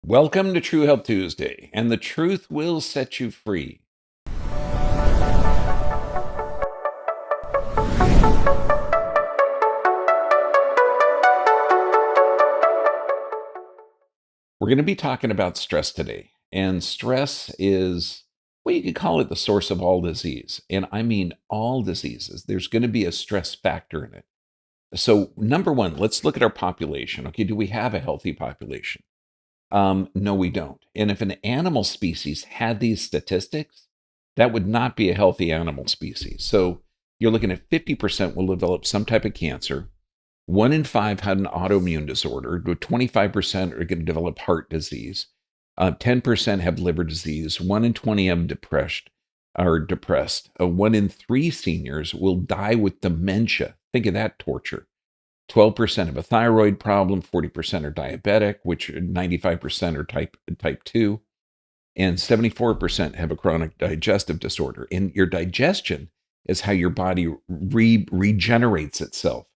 Welcome to True Health Tuesday, and the truth will set you free. We're going to be talking about stress today, and stress is, well, you could call it the source of all disease, and I mean all diseases. There's going to be a stress factor in it. So, number one, let's look at our population. Okay, do we have a healthy population? No, we don't. And if an animal species had these statistics, that would not be a healthy animal species. So you're looking at 50% will develop some type of cancer. 1 in 5 had an autoimmune disorder. 25% are going to develop heart disease. 10% have liver disease. 1 in 20 have depressed. 1 in 3 seniors will die with dementia. Think of that torture. 12% have a thyroid problem, 40% are diabetic, which 95% are type 2, and 74% have a chronic digestive disorder. And your digestion is how your body regenerates itself.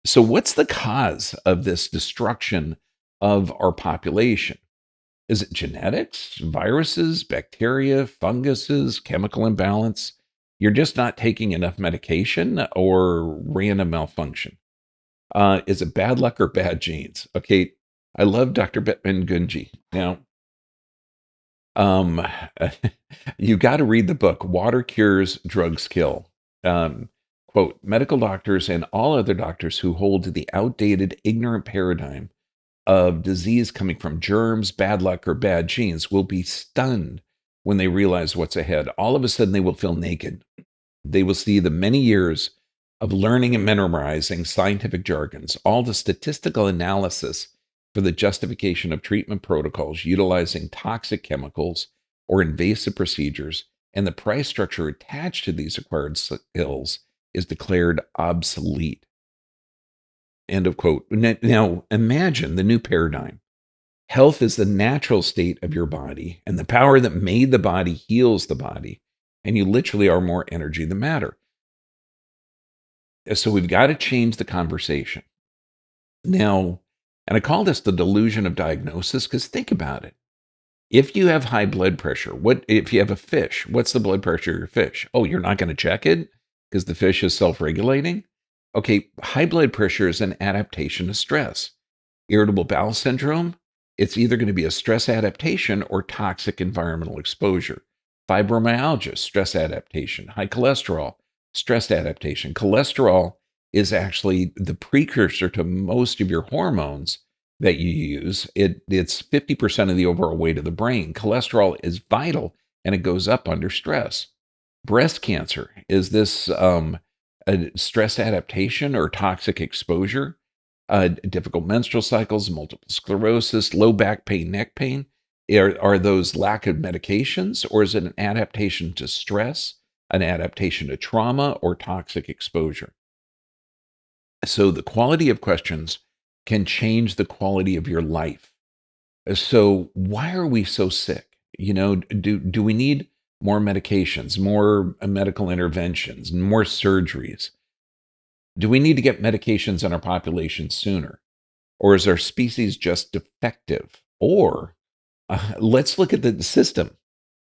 So what's the cause of this destruction of our population? Is it genetics, viruses, bacteria, funguses, chemical imbalance? You're just not taking enough medication or random malfunction? Is it bad luck or bad genes? Okay, I love Dr. Bettman Gunji. Now, um, you got to read the book, Water Cures, Drugs Kill. Quote, medical doctors and all other doctors who hold to the outdated, ignorant paradigm of disease coming from germs, bad luck, or bad genes will be stunned when they realize what's ahead. All of a sudden, they will feel naked. They will see the many years of learning and memorizing scientific jargons, all the statistical analysis for the justification of treatment protocols utilizing toxic chemicals or invasive procedures, and the price structure attached to these acquired skills is declared obsolete. End of quote. Now, imagine the new paradigm. Health is the natural state of your body, and the power that made the body heals the body, and you literally are more energy than matter. So we've got to change the conversation. Now, and I call this the delusion of diagnosis because think about it. If you have high blood pressure, what if you have a fish? What's the blood pressure of your fish? Oh, you're not going to check it because the fish is self-regulating? Okay, high blood pressure is an adaptation to stress. Irritable bowel syndrome, it's either going to be a stress adaptation or toxic environmental exposure. Fibromyalgia, stress adaptation. High cholesterol, stress adaptation. Cholesterol is actually the precursor to most of your hormones that you use. It's 50% of the overall weight of the brain. Cholesterol is vital and it goes up under stress. Breast cancer, is this a stress adaptation or toxic exposure? Difficult menstrual cycles, multiple sclerosis, low back pain, neck pain. Are those lack of medications, or is it an adaptation to stress, an adaptation to trauma, or toxic exposure? So the quality of questions can change the quality of your life. So why are we so sick? Do we need more medications, more medical interventions, more surgeries? Do we need to get medications in our population sooner? Or is our species just defective? Or let's look at the system.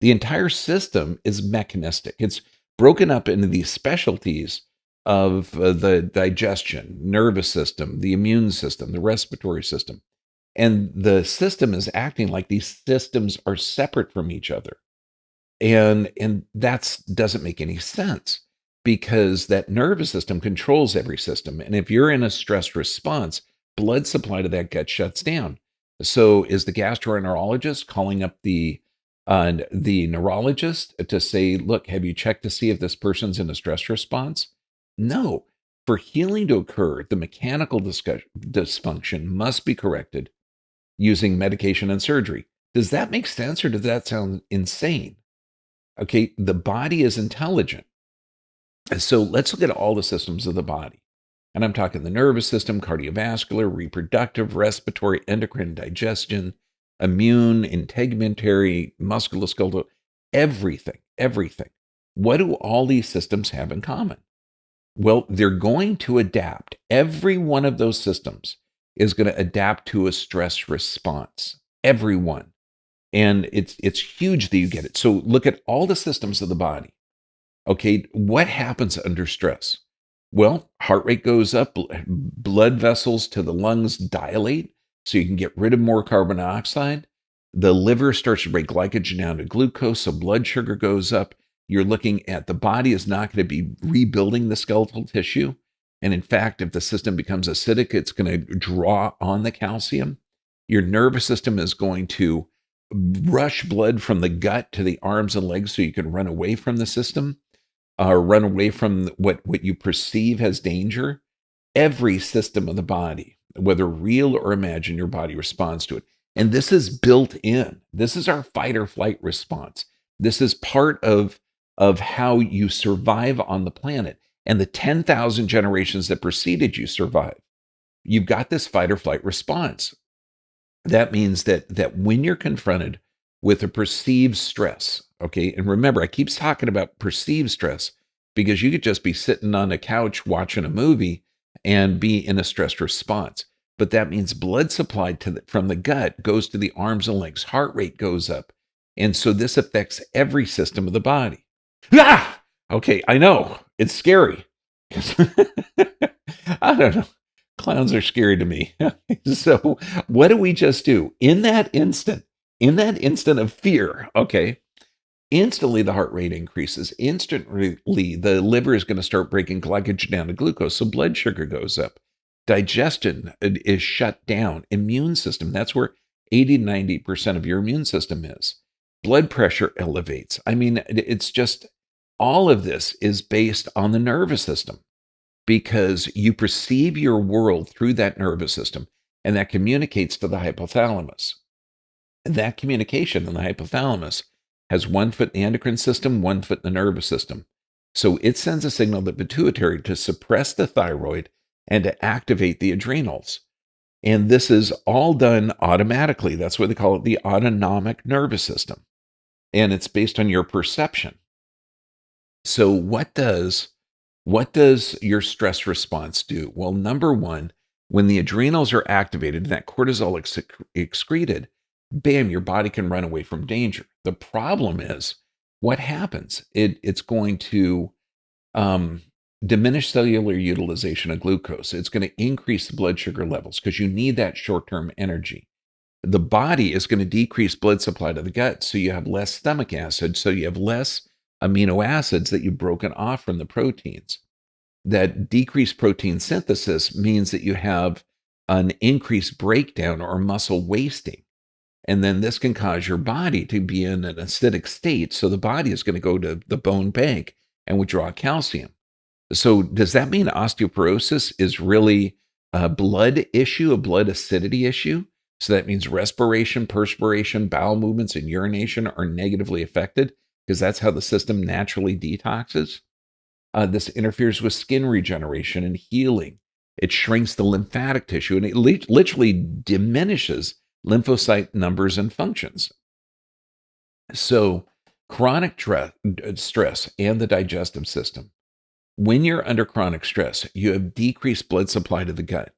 The entire system is mechanistic. It's broken up into these specialties of the digestion, nervous system, the immune system, the respiratory system. And the system is acting like these systems are separate from each other. And that doesn't make any sense because that nervous system controls every system. And if you're in a stress response, blood supply to that gut shuts down. So is the gastroenterologist calling up the neurologist to say, look, have you checked to see if this person's in a stress response? No. For healing to occur, the mechanical dysfunction must be corrected using medication and surgery. Does that make sense or does that sound insane? Okay, the body is intelligent. So let's look at all the systems of the body. And I'm talking the nervous system, cardiovascular, reproductive, respiratory, endocrine, digestion, immune, integumentary, musculoskeletal, everything, everything. What do all these systems have in common? Well, they're going to adapt. Every one of those systems is going to adapt to a stress response. Every one. And it's huge that you get it. So look at all the systems of the body. Okay, what happens under stress? Well, heart rate goes up, blood vessels to the lungs dilate, so you can get rid of more carbon dioxide. The liver starts to break glycogen down to glucose, so blood sugar goes up. You're looking at the body is not going to be rebuilding the skeletal tissue. And in fact, if the system becomes acidic, it's going to draw on the calcium. Your nervous system is going to rush blood from the gut to the arms and legs so you can run away from the system or run away from what you perceive as danger. Every system of the body, whether real or imagined, your body responds to it. And this is built in. This is our fight or flight response. This is part of how you survive on the planet. And the 10,000 generations that preceded you survive. You've got this fight or flight response. That means that when you're confronted with a perceived stress, okay, and remember, I keep talking about perceived stress because you could just be sitting on a couch watching a movie and be in a stress response. But that means blood supply from the gut goes to the arms and legs, heart rate goes up. And so this affects every system of the body. Ah! Okay, I know, it's scary. I don't know. Clowns are scary to me. So what do we just do? In that instant of fear, okay, instantly the heart rate increases. Instantly, the liver is going to start breaking glycogen down to glucose, so blood sugar goes up. Digestion is shut down. Immune system, that's where 80 to 90% of your immune system is. Blood pressure elevates. I mean, it's just all of this is based on the nervous system because you perceive your world through that nervous system, and that communicates to the hypothalamus. And that communication in the hypothalamus has one foot in the endocrine system, one foot in the nervous system. So it sends a signal to the pituitary to suppress the thyroid and to activate the adrenals. And this is all done automatically. That's why they call it the autonomic nervous system. And it's based on your perception. So what does your stress response do? Well, number one, when the adrenals are activated and that cortisol excreted, bam, your body can run away from danger. The problem is what happens? It's going to diminish cellular utilization of glucose. It's going to increase the blood sugar levels because you need that short-term energy. The body is going to decrease blood supply to the gut, so you have less stomach acid, so you have less amino acids that you've broken off from the proteins. That decreased protein synthesis means that you have an increased breakdown or muscle wasting. And then this can cause your body to be in an acidic state. So the body is going to go to the bone bank and withdraw calcium. So does that mean osteoporosis is really a blood issue, a blood acidity issue? So that means respiration, perspiration, bowel movements, and urination are negatively affected because that's how the system naturally detoxes. This interferes with skin regeneration and healing. It shrinks the lymphatic tissue and it literally diminishes lymphocyte numbers and functions. So chronic stress and the digestive system. When you're under chronic stress, you have decreased blood supply to the gut.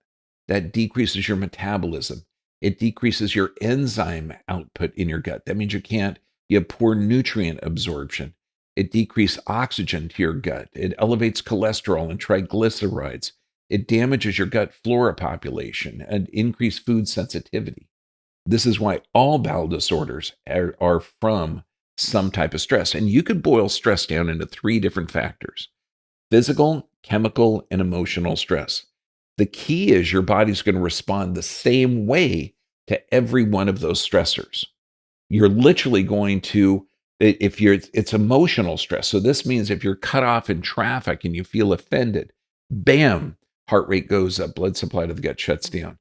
That decreases your metabolism. It decreases your enzyme output in your gut. That means you have poor nutrient absorption. It decreases oxygen to your gut. It elevates cholesterol and triglycerides. It damages your gut flora population and increased food sensitivity. This is why all bowel disorders are from some type of stress. And you could boil stress down into 3 different factors: physical, chemical, and emotional stress. The key is your body's going to respond the same way to every one of those stressors. You're literally going to, it's emotional stress. So this means if you're cut off in traffic and you feel offended, bam, heart rate goes up, blood supply to the gut shuts down.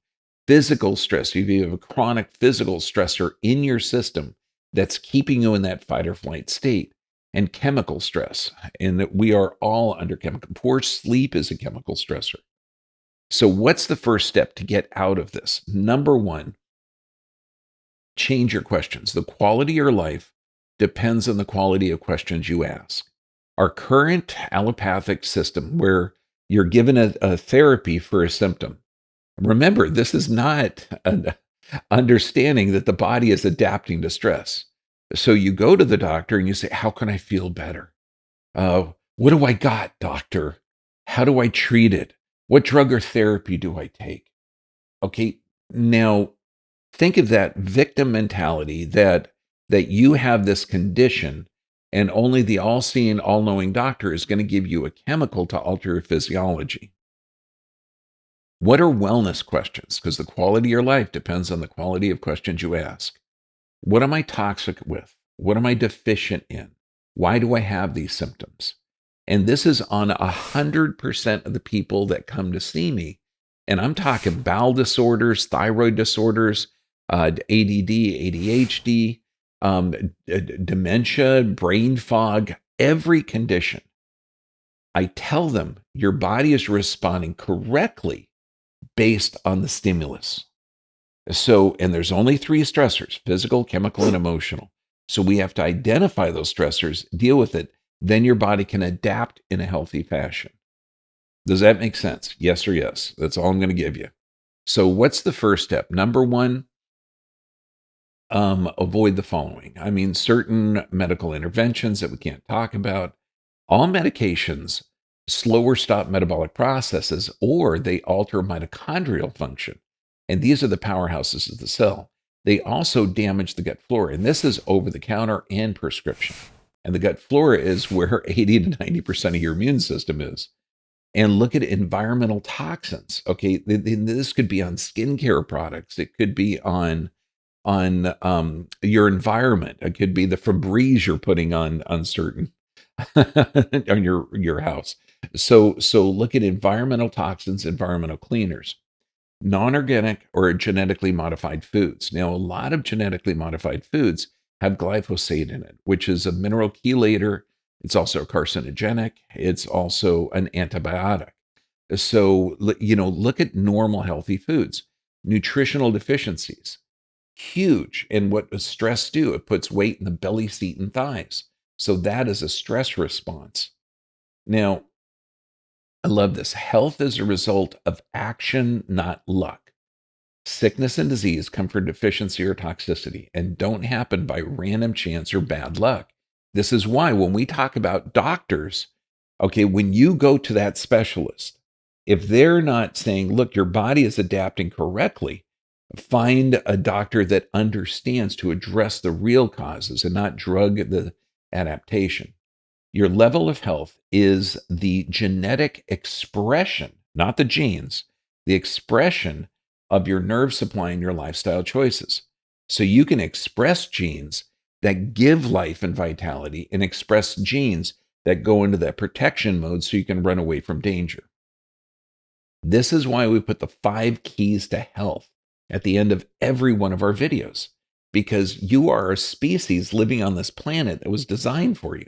Physical stress, if you have a chronic physical stressor in your system that's keeping you in that fight or flight state. And chemical stress, and that we are all under chemical. Poor sleep is a chemical stressor. So what's the first step to get out of this? Number one, change your questions. The quality of your life depends on the quality of questions you ask. Our current allopathic system, where you're given a therapy for a symptom. Remember, this is not understanding that the body is adapting to stress. So you go to the doctor and you say, how can I feel better? What do I got, doctor? How do I treat it? What drug or therapy do I take? Okay, now think of that victim mentality that you have this condition and only the all-seeing, all-knowing doctor is going to give you a chemical to alter your physiology. What are wellness questions? Because the quality of your life depends on the quality of questions you ask. What am I toxic with? What am I deficient in? Why do I have these symptoms? And this is on 100% of the people that come to see me. And I'm talking bowel disorders, thyroid disorders, ADD, ADHD, dementia, brain fog, every condition. I tell them your body is responding correctly based on the stimulus. So, and there's only three stressors: physical, chemical, and emotional. So we have to identify those stressors, deal with it, then your body can adapt in a healthy fashion. Does that make sense? Yes or yes? That's all I'm going to give you. So what's the first step? Number one, avoid the following. I mean, certain medical interventions that we can't talk about. All medications slow or stop metabolic processes, or they alter mitochondrial function. And these are the powerhouses of the cell. They also damage the gut flora. And this is over the counter and prescription. And the gut flora is where 80 to 90% of your immune system is. And look at environmental toxins. Okay, this could be on skincare products. It could be on your environment. It could be the Febreze you're putting on certain on your house. So look at environmental toxins, environmental cleaners, non-organic or genetically modified foods. Now, a lot of genetically modified foods have glyphosate in it, which is a mineral chelator. It's also carcinogenic. It's also an antibiotic. So, look at normal healthy foods. Nutritional deficiencies, huge. And what does stress do? It puts weight in the belly, seat, and thighs. So that is a stress response. Now, I love this. Health is a result of action, not luck. Sickness and disease come from deficiency or toxicity and don't happen by random chance or bad luck. This is why when we talk about doctors, okay, when you go to that specialist, if they're not saying, look, your body is adapting correctly, find a doctor that understands to address the real causes and not drug the adaptation. Your level of health is the genetic expression, not the genes, the expression of your nerve supply and your lifestyle choices. So you can express genes that give life and vitality and express genes that go into that protection mode so you can run away from danger. This is why we put the 5 keys to health at the end of every one of our videos, because you are a species living on this planet that was designed for you.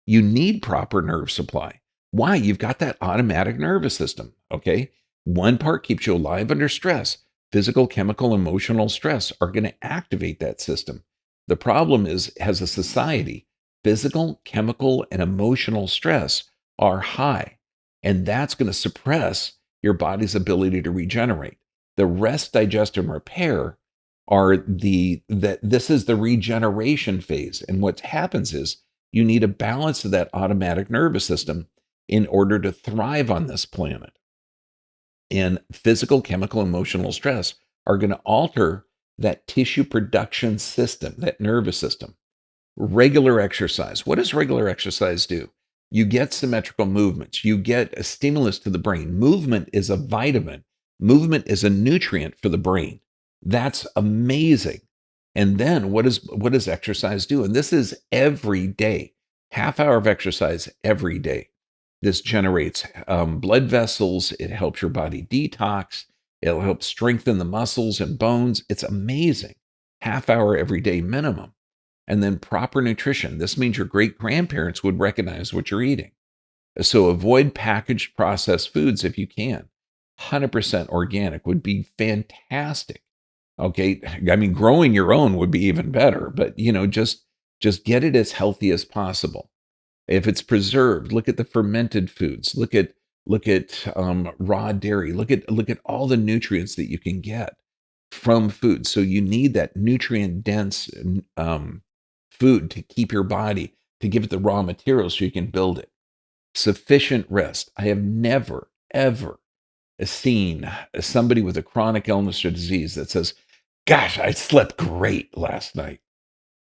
You need proper nerve supply. Why? You've got that automatic nervous system, okay? One part keeps you alive under stress. Physical, chemical, emotional stress are going to activate that system. The problem is, as a society, physical, chemical, and emotional stress are high, and that's going to suppress your body's ability to regenerate. The rest, digest, and repair are this is the regeneration phase. And what happens is you need a balance of that automatic nervous system in order to thrive on this planet. And physical, chemical, emotional stress are going to alter that tissue production system, that nervous system. Regular exercise. What does regular exercise do? You get symmetrical movements. You get a stimulus to the brain. Movement is a vitamin. Movement is a nutrient for the brain. That's amazing. And then what does exercise do? And this is every day. Half hour of exercise every day. This generates blood vessels. It helps your body detox. It'll help strengthen the muscles and bones. It's amazing. Half hour every day minimum. And then proper nutrition. This means your great grandparents would recognize what you're eating. So avoid packaged processed foods if you can. 100% organic would be fantastic. Okay. I mean, growing your own would be even better, but just get it as healthy as possible. If it's preserved, look at the fermented foods. Look at raw dairy. Look at all the nutrients that you can get from food. So you need that nutrient dense food to keep your body, to give it the raw materials so you can build it. Sufficient rest. I have never, ever seen somebody with a chronic illness or disease that says, gosh, I slept great last night.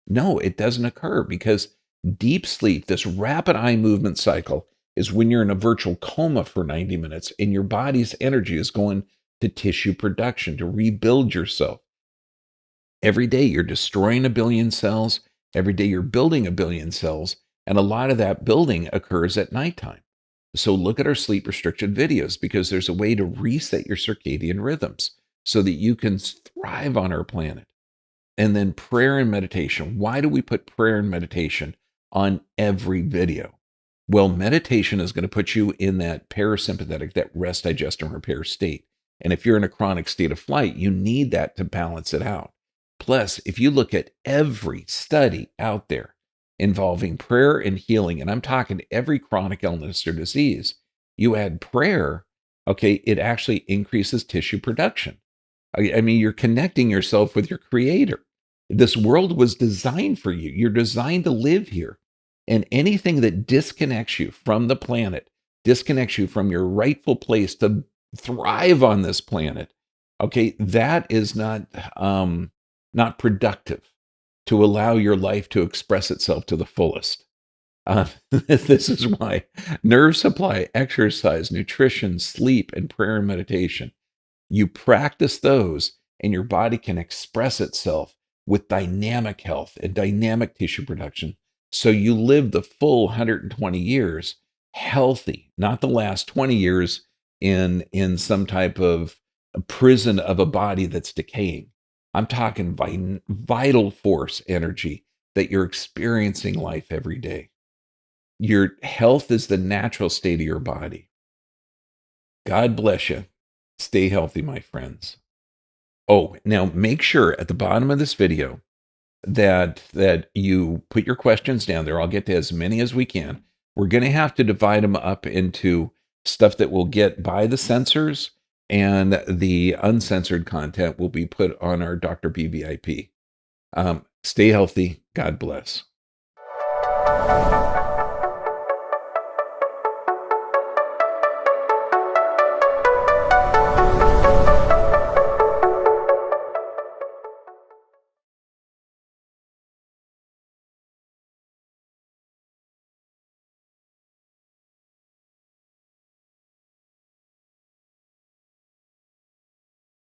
No, it doesn't occur because deep sleep, this rapid eye movement cycle, is when you're in a virtual coma for 90 minutes and your body's energy is going to tissue production to rebuild yourself. Every day you're destroying a billion cells. Every day you're building a billion cells. And a lot of that building occurs at nighttime. So look at our sleep restricted videos because there's a way to reset your circadian rhythms so that you can thrive on our planet. And then prayer and meditation. Why do we put prayer and meditation on every video? Well, meditation is going to put you in that parasympathetic, that rest, digest, and repair state. And if you're in a chronic state of flight, you need that to balance it out. Plus, if you look at every study out there involving prayer and healing, and I'm talking every chronic illness or disease, you add prayer, okay, it actually increases tissue production. I mean, you're connecting yourself with your creator. This world was designed for you. You're designed to live here. And anything that disconnects you from the planet, disconnects you from your rightful place to thrive on this planet, okay, that is not productive to allow your life to express itself to the fullest. This is why nerve supply, exercise, nutrition, sleep, and prayer and meditation. You practice those, and your body can express itself with dynamic health and dynamic tissue production. So you live the full 120 years healthy, not the last 20 years in some type of a prison of a body that's decaying. I'm talking vital force energy that you're experiencing life every day. Your health is the natural state of your body. God bless you. Stay healthy, my friends. Oh, now make sure at the bottom of this video that you put your questions down there. I'll get to as many as we can. We're going to have to divide them up into stuff that will get by the censors, and the uncensored content will be put on our Dr. B VIP. Stay healthy. God bless.